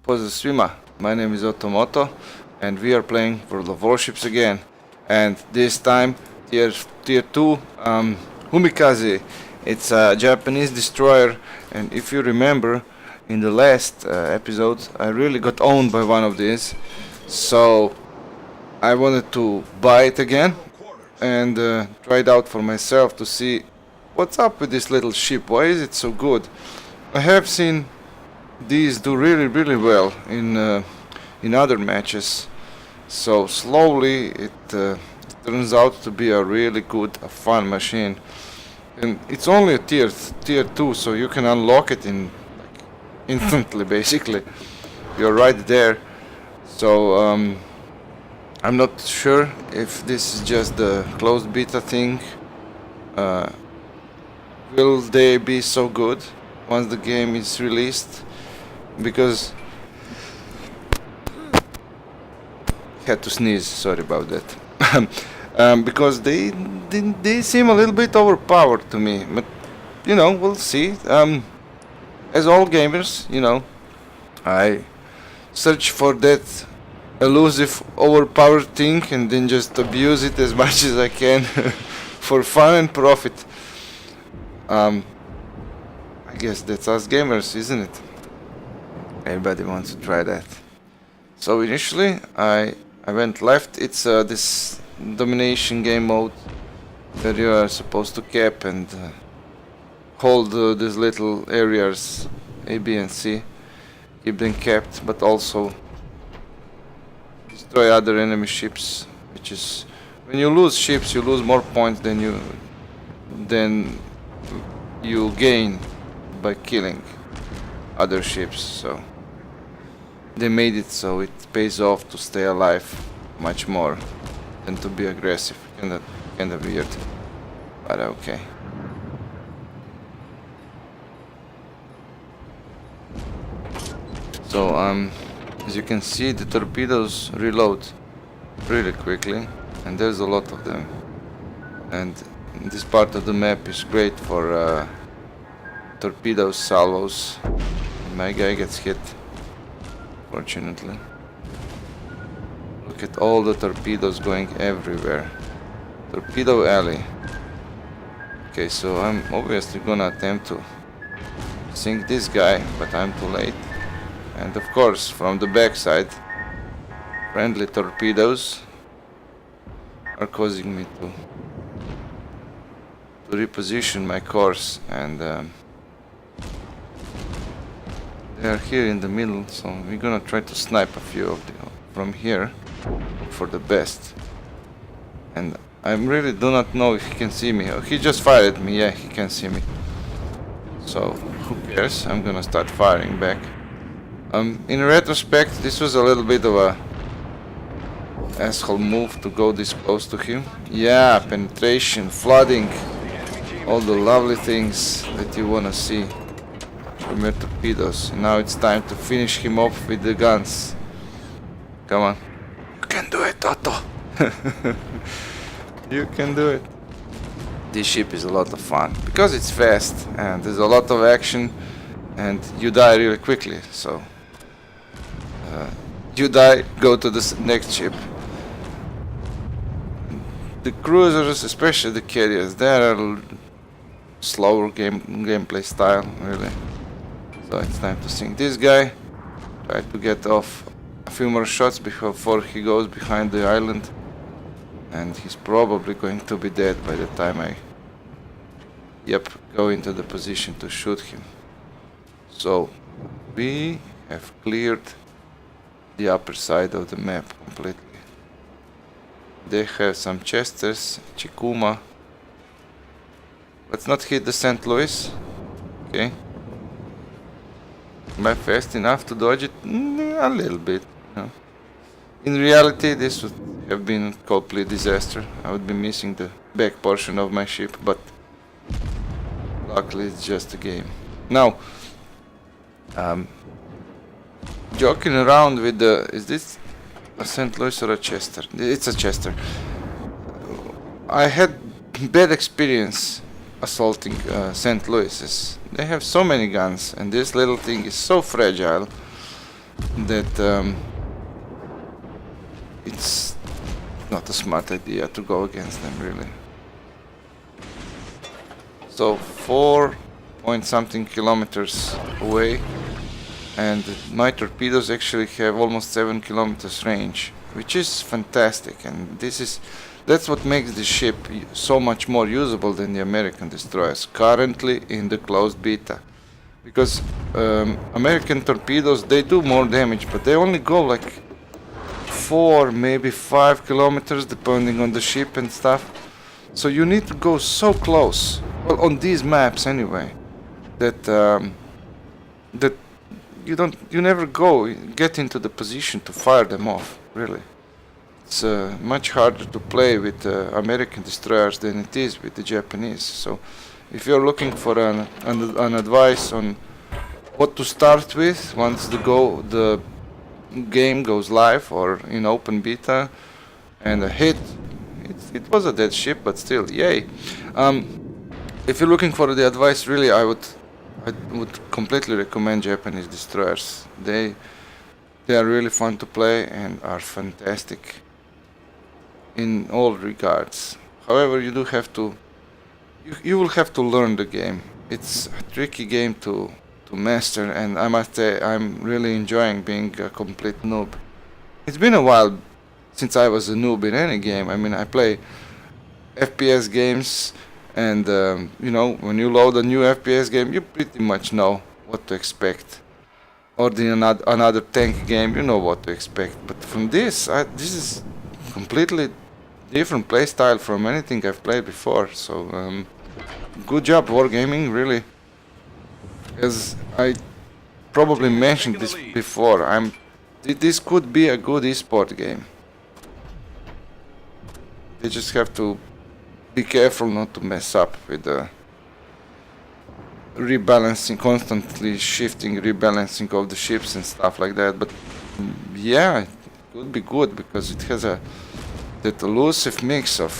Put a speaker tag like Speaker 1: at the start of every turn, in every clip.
Speaker 1: Pozdrav svima, my name is Otomoto and we are playing World of Warships again, and this time tier 2 Umikaze. It's a Japanese destroyer, and if you remember in the last episode I really got owned by one of these, so I wanted to buy it again and try it out for myself to see what's up with this little ship. Why is it so good? I have seen these do really well in other matches, so slowly it turns out to be a really good, a fun machine, and it's only a tier 2, so you can unlock it in instantly. Basically, you're right there. So I'm not sure if this is just the closed beta thing. Will they be so good once the game is released? Because had to sneeze, sorry about that. Because they seem a little bit overpowered to me, but you know, we'll see. As all gamers, you know, I search for that elusive overpowered thing and then just abuse it as much as I can for fun and profit. I guess that's us gamers, isn't it? Everybody wants to try that. So initially I went left. It's this domination game mode where you are supposed to cap and hold these little areas A, B and C, keep them capped, but also destroy other enemy ships, which is, when you lose ships you lose more points than you gain by killing other ships. So they made it so it pays off to stay alive much more than to be aggressive. Kinda weird, but okay. So as you can see, the torpedoes reload really quickly, and there's a lot of them. And this part of the map is great for torpedo salvos. My guy gets hit, fortunately. Look at all the torpedoes going everywhere. Torpedo alley. Okay, so I'm obviously gonna attempt to sink this guy, but I'm too late. And of course, from the backside, friendly torpedoes are causing me to reposition my course, and they are here in the middle, so we're gonna try to snipe a few of them from here for the best. And I really do not know if he can see me. Oh, he just fired at me. Yeah, he can see me, so who cares? I'm gonna start firing back. In retrospect, this was a little bit of a asshole move to go this close to him. Yeah, penetration, flooding, all the lovely things that you wanna see from your torpedoes. And now it's time to finish him off with the guns. Come on, you can do it, Otto. You can do it. This ship is a lot of fun because it's fast and there's a lot of action, and you die really quickly. So you die, go to the next ship. The cruisers, especially the carriers, they are slower gameplay style, really. So it's time to sink this guy. Try to get off a few more shots before he goes behind the island, and he's probably going to be dead by the time I go into the position to shoot him. So we have cleared the upper side of the map completely. They have some chesters, Chikuma. Let's not hit the St. Louis. Okay. Am I fast enough to dodge it? A little bit. No. In reality, this would have been a complete disaster. I would be missing the back portion of my ship, but luckily it's just a game. Now, joking around with the... is this a St. Louis or a Chester? It's a Chester. I had bad experience assaulting St. Louis's. They have so many guns, and this little thing is so fragile that it's not a smart idea to go against them, really. So 4 point something kilometers away, and my torpedoes actually have almost 7 kilometers range, which is fantastic, and that's what makes the ship so much more usable than the American destroyers currently in the closed beta. Because American torpedoes, they do more damage, but they only go like 4, maybe 5 kilometers depending on the ship and stuff. So you need to go so close, well, on these maps anyway, that that you never get into the position to fire them off, really. It's much harder to play with American destroyers than it is with the Japanese. So if you're looking for an advice on what to start with once the game goes live or in open beta, and a hit, it was a dead ship, but still, yay. If you're looking for the advice, really, I would completely recommend Japanese destroyers. They are really fun to play and are fantastic in all regards. However, you do have to you will have to learn the game. It's a tricky game to master, and I must say I'm really enjoying being a complete noob. It's been a while since I was a noob in any game. I mean, I play FPS games, and you know, when you load a new FPS game, you pretty much know what to expect. Or another tank game, you know what to expect. But from this is completely different playstyle from anything I've played before. So good job, Wargaming, really. As I probably mentioned this before, this could be a good esport game. They just have to be careful not to mess up with the rebalancing, constantly shifting rebalancing of the ships and stuff like that. But yeah, it could be good because it has that elusive mix of,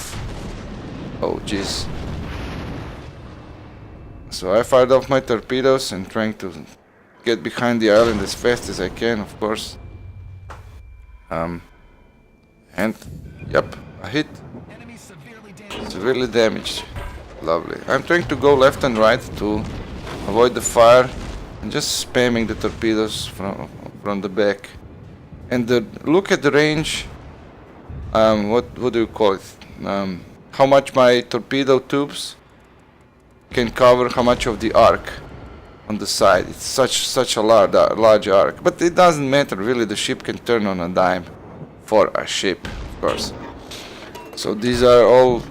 Speaker 1: oh jeez. So I fired off my torpedoes and trying to get behind the island as fast as I can, of course. And yep, a hit. Severely damaged. Lovely. I'm trying to go left and right to avoid the fire and just spamming the torpedoes from the back. And look at the range. What do you call it? How much my torpedo tubes can cover, how much of the arc on the side. It's such a large arc, but it doesn't matter really. The ship can turn on a dime for a ship, of course. So these are all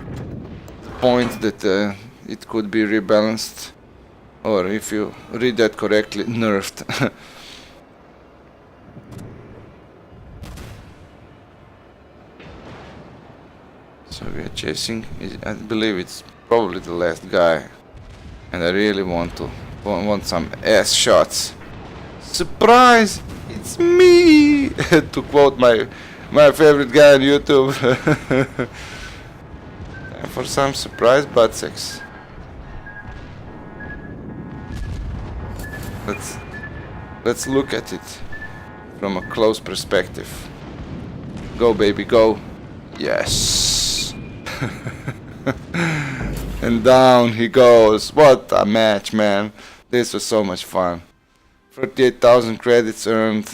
Speaker 1: points that it could be rebalanced, or if you read that correctly, nerfed. So we are chasing. I believe it's probably the last guy, and I really want some ass shots. Surprise! It's me! To quote my favorite guy on YouTube. Time for some surprise butt sex. Let's look at it from a close perspective. Go, baby, go! Yes! And down he goes. What a match, man. This was so much fun. 38,000 credits earned,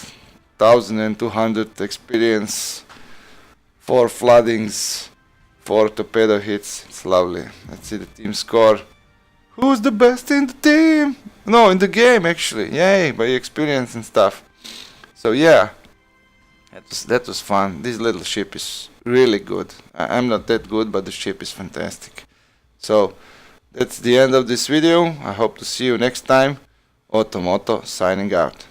Speaker 1: 1,200 experience, 4 floodings, 4 torpedo hits. It's lovely. Let's see the team score. Who's the best in the team? No, in the game actually. Yay, by experience and stuff. So yeah, that was fun. This little ship is really good. I'm not that good, but the ship is fantastic. So that's the end of this video. I hope to see you next time. Automoto signing out.